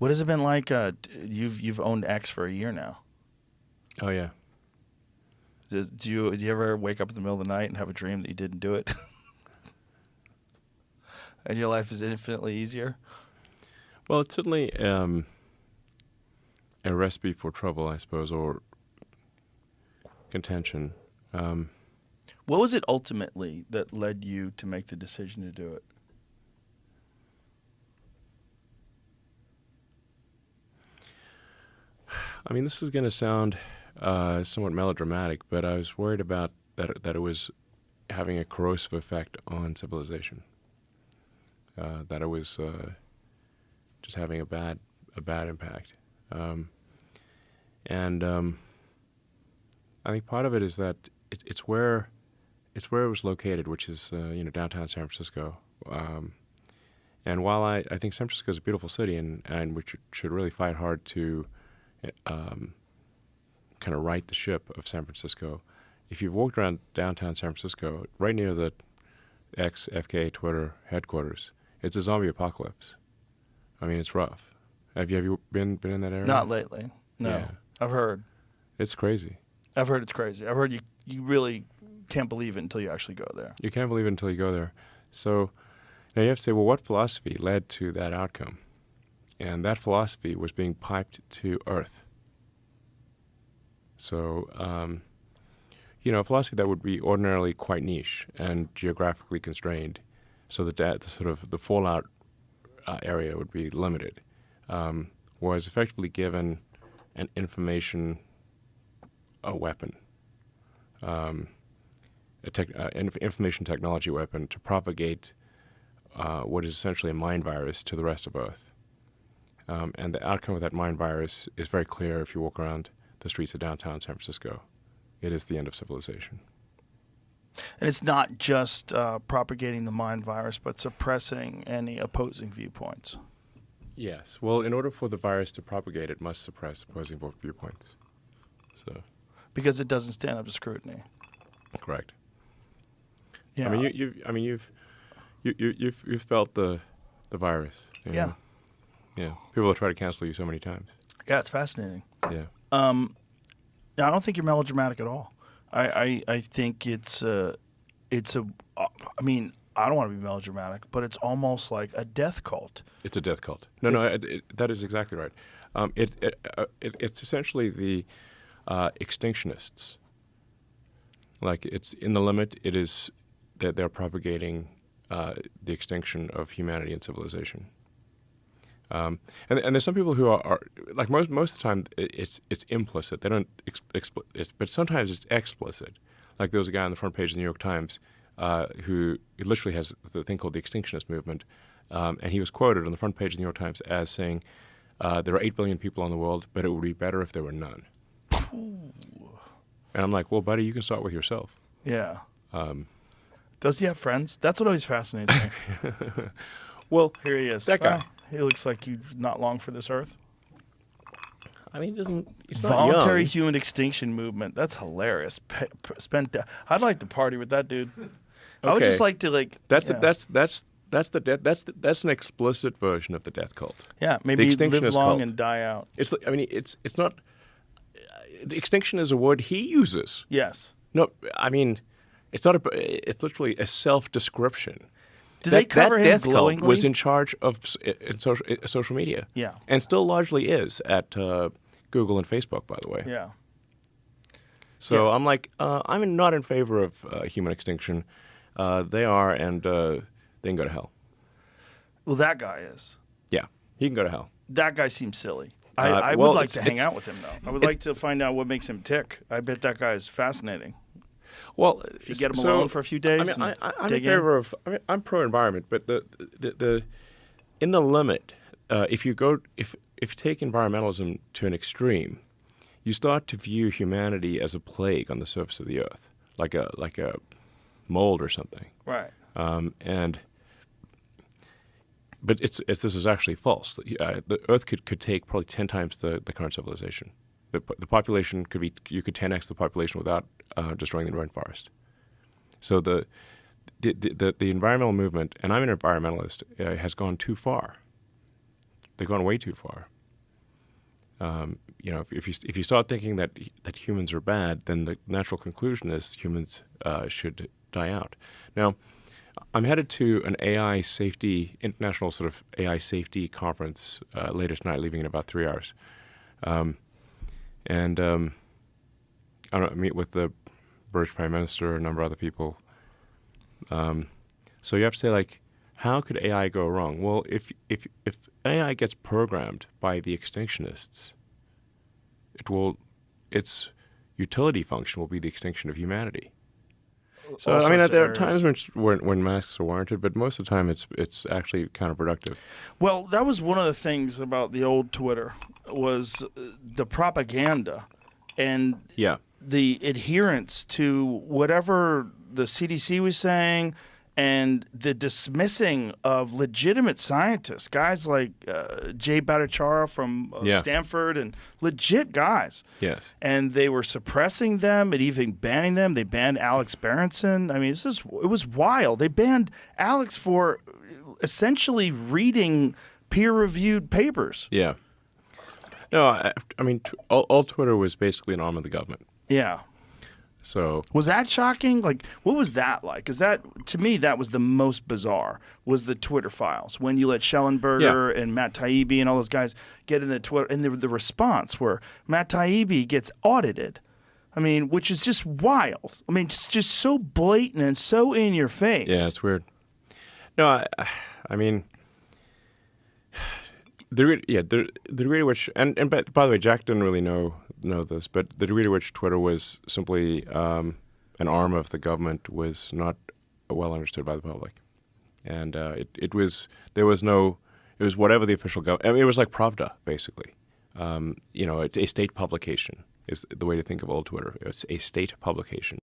What has it been like? You've owned X for a year now. Oh yeah. Do you ever wake up in the middle of the night and have a dream that you didn't do it? And your life is infinitely easier? Well, it's certainly a recipe for trouble, I suppose, or contention. What was it ultimately that led you to make the decision to do it? I mean, this is going to sound somewhat melodramatic, but I was worried about that it was having a corrosive effect on civilization. That it was just having a bad impact, and I think part of it is that it's where it was located, which is downtown San Francisco. And while I think San Francisco is a beautiful city, and we should really fight hard to kind of right the ship of San Francisco, if you've walked around downtown San Francisco, right near the FK Twitter headquarters, it's a zombie apocalypse. I mean, it's rough. Have you been in that area? Not lately. No. Yeah. I've heard. It's crazy. I've heard it's crazy. I've heard you really can't believe it until you actually go there. You can't believe it until you go there. So now you have to say, well, what philosophy led to that outcome? And that philosophy was being piped to Earth. So, a philosophy that would be ordinarily quite niche and geographically constrained, so that the fallout area would be limited, was effectively given an information weapon, information technology weapon to propagate what is essentially a mind virus to the rest of Earth. And the outcome of that mind virus is very clear if you walk around the streets of downtown San Francisco. It is the end of civilization. And it's not just propagating the mind virus, but suppressing any opposing viewpoints. Yes. Well, in order for the virus to propagate, it must suppress opposing viewpoints. So. Because it doesn't stand up to scrutiny. Correct. Yeah. I mean, you've felt the virus. Yeah. Yeah. People will try to cancel you so many times. Yeah, it's fascinating. Yeah. I don't think you're melodramatic at all. I think it's I mean, I don't want to be melodramatic, but it's almost like a death cult. It's a death cult. No, that is exactly right. It's essentially the extinctionists. Like, it's in the limit. It is that they're propagating the extinction of humanity and civilization. And there's some people who are like most of the time it's implicit. They don't but sometimes it's explicit. Like, there was a guy on the front page of the New York Times who literally has the thing called the Extinctionist Movement, and he was quoted on the front page of the New York Times as saying, "There are 8 billion people in the world, but it would be better if there were none." Ooh. And I'm like, well, buddy, you can start with yourself. Yeah. Does he have friends? That's what always fascinates me. Well, here he is. That guy. Well, he looks like he's not long for this earth. I mean, he's not Voluntary young. human extinction movement. That's hilarious. I'd like to party with that dude. I would Okay. just like to That's yeah. that's an explicit version of the death cult. Yeah, maybe The live extinctionist long cult. and die out. It's not. The extinction is a word he uses. Yes. No, I mean, it's not it's literally a self-description. Did they cover that him death cult glowingly? was in charge of social media. Yeah. And still largely is at Google and Facebook, by the way. Yeah. So Yeah. I'm like, I'm not in favor of human extinction. They are, and they can go to hell. Well, that guy is. Yeah, he can go to hell. That guy seems silly. I well, would like to hang it's- out with him, though. I would like to find out what makes him tick. I bet that guy is fascinating. Well, If you get him alone for a few days, I mean, and I'm in dig favor of. I mean, I'm pro-environment, but the in the limit, if you take environmentalism to an extreme, you start to view humanity as a plague on the surface of the earth, like a mold or something. Right. But this is actually false. The Earth could take probably 10 times the current civilization. The population you could 10x the population without destroying the rainforest. So the environmental movement, and I'm an environmentalist, has gone too far. they've gone way too far. If you start thinking that humans are bad, then the natural conclusion is humans should die out. Now, I'm headed to an international sort of AI safety conference later tonight, leaving in about 3 hours. I don't meet with the British Prime Minister, a number of other people. So you have to say, like, how could AI go wrong? Well, if AI gets programmed by the extinctionists, its utility function will be the extinction of humanity. So I mean, there are times when masks are warranted, but most of the time it's actually counterproductive. Well, that was one of the things about the old Twitter was the propaganda and the adherence to whatever the CDC was saying and the dismissing of legitimate scientists, guys like Jay Bhattacharya from Stanford and legit guys. Yes. And they were suppressing them and even banning them. They banned Alex Berenson. I mean, it was wild. They banned Alex for essentially reading peer-reviewed papers. Yeah. No, I mean, all Twitter was basically an arm of the government. Yeah. So was that shocking? Like, what was that like? Because that, to me, that was the most bizarre, was the Twitter files. When you let Schellenberger and Matt Taibbi and all those guys get in the Twitter, and the response where Matt Taibbi gets audited. I mean, which is just wild. I mean, just so blatant and so in your face. Yeah, it's weird. No, I mean, the degree to which, and by the way, Jack didn't really know this, but the degree to which Twitter was simply an arm of the government was not well understood by the public, and it was whatever the official government. I mean, it was like Pravda, basically. A state publication is the way to think of old Twitter. It's a state publication.